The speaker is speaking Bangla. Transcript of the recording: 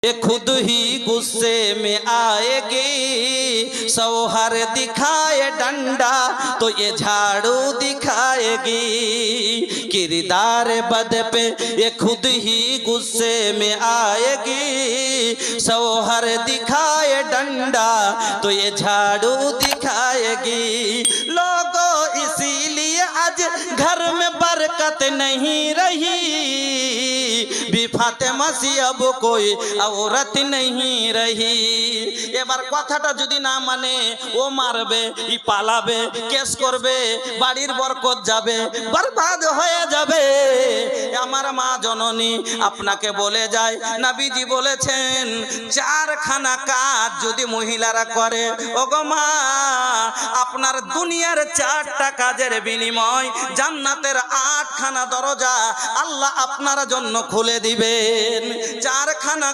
ये खुद ही गुस्से में आएगी, शौहर दिखाए डंडा तो ये झाड़ू दिखाएगी। किरदार बद पे ये खुद ही गुस्से में आएगी, शौहर दिखाए डंडा तो ये झाड़ू दिखाएगी। लोगों इसीलिए आज घर में बरकत नहीं रही, फातेमा सी अब कोई औरत नहीं रही। এবার কথাটা যদি না মানে ও মারবে, ই পালাবে, কেস করবে, বাড়ির বরকত যাবে, বরবাদ হয়ে যাবে। আমার মা জননী আপনাকে বলে যায়, নবীজি বলেছেন চারখানা কাজ যদি মহিলারা করে, ওগো মা আপনার দুনিয়ার 4টা কাজের বিনিময় জান্নাতের 8খানা দরজা আল্লাহ আপনার জন্য খুলে দিবেন। 4খানা